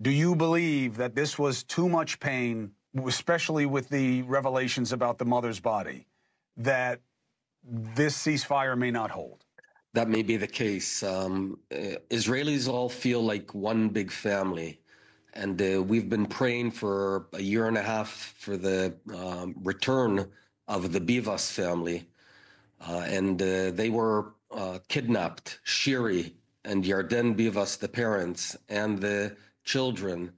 Do you believe that this was too much pain, especially with the revelations about the mother's body, that this ceasefire may not hold? That may be the case. Israelis all feel like one big family. And we've been praying for a year and a half for the return of the Bibas family. And they were kidnapped, Shiri and Yarden Bibas, the parents, and the children,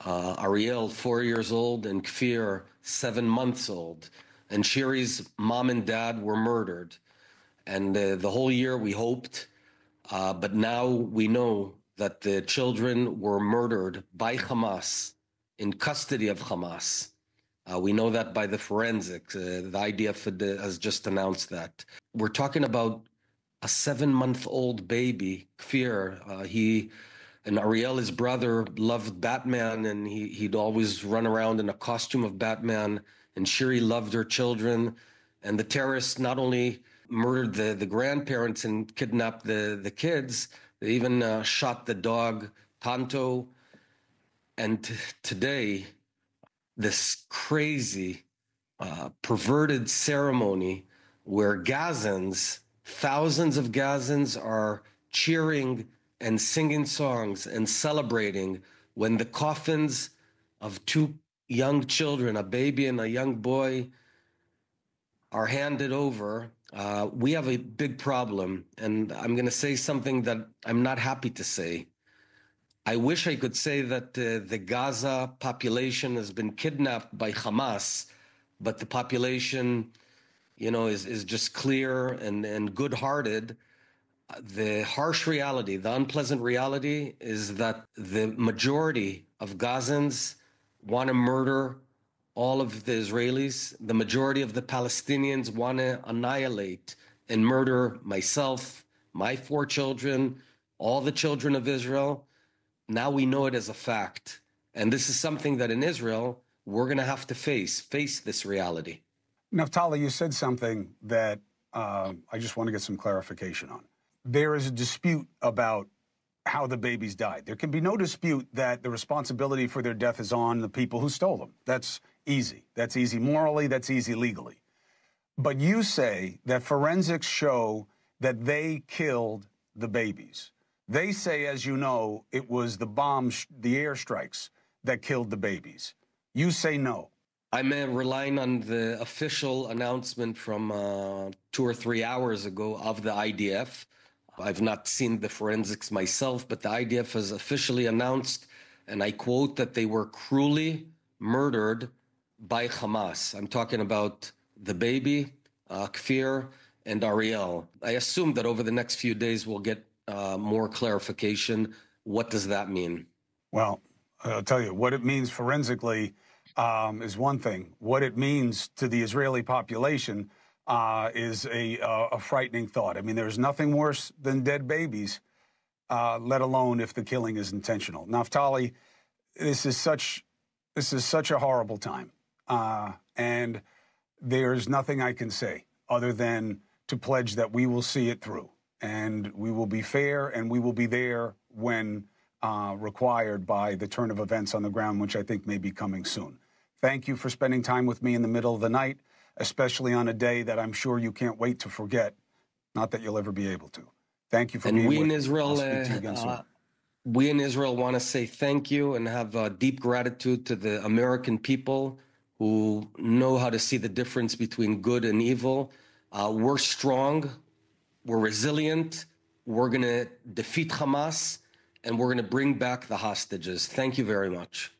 Ariel, 4 years old, and Kfir, 7 months old. And Shiri's mom and dad were murdered. And the whole year we hoped, but now we know that the children were murdered by Hamas, in custody of Hamas. We know that by the forensics. The IDF has just announced that. We're talking about a 7-month-old baby, Kfir. And Ariel, his brother, loved Batman, and he'd always run around in a costume of Batman. And Shiri loved her children. And the terrorists not only murdered the grandparents and kidnapped the kids, they even shot the dog, Tanto. And today, this crazy, perverted ceremony where Gazans, thousands of Gazans, are cheering and singing songs and celebrating when the coffins of 2 young children, a baby and a young boy, are handed over. We have a big problem, and I'm going to say something that I'm not happy to say. I wish I could say that the Gaza population has been kidnapped by Hamas, but the population, is just clear and good-hearted. The harsh reality, the unpleasant reality, is that the majority of Gazans want to murder all of the Israelis. The majority of the Palestinians want to annihilate and murder myself, my 4 children, all the children of Israel. Now we know it as a fact. And this is something that in Israel, we're going to have to face this reality. Naftali, you said something that I just want to get some clarification on. There is a dispute about how the babies died. There can be no dispute that the responsibility for their death is on the people who stole them. That's easy. That's easy morally. That's easy legally. But you say that forensics show that they killed the babies. They say, as you know, it was the bombs, the airstrikes that killed the babies. You say no. I'm relying on the official announcement from 2 or 3 hours ago of the IDF. I've not seen the forensics myself, but the IDF has officially announced, and I quote, that they were cruelly murdered by Hamas. I'm talking about the baby, Kfir, and Ariel. I assume that over the next few days we'll get more clarification. What does that mean? Well, I'll tell you, what it means forensically is one thing. What it means to the Israeli population is a frightening thought. I mean, there's nothing worse than dead babies, let alone if the killing is intentional. Naftali, this is such a horrible time, and there's nothing I can say other than to pledge that we will see it through, and we will be fair, and we will be there when required by the turn of events on the ground, which I think may be coming soon. Thank you for spending time with me in the middle of the night, especially on a day that I'm sure you can't wait to forget. Not that you'll ever be able to. Thank you for being with me. I'll speak to you again soon. We in Israel want to say thank you and have deep gratitude to the American people who know how to see the difference between good and evil. We're strong, we're resilient, we're going to defeat Hamas, and we're going to bring back the hostages. Thank you very much.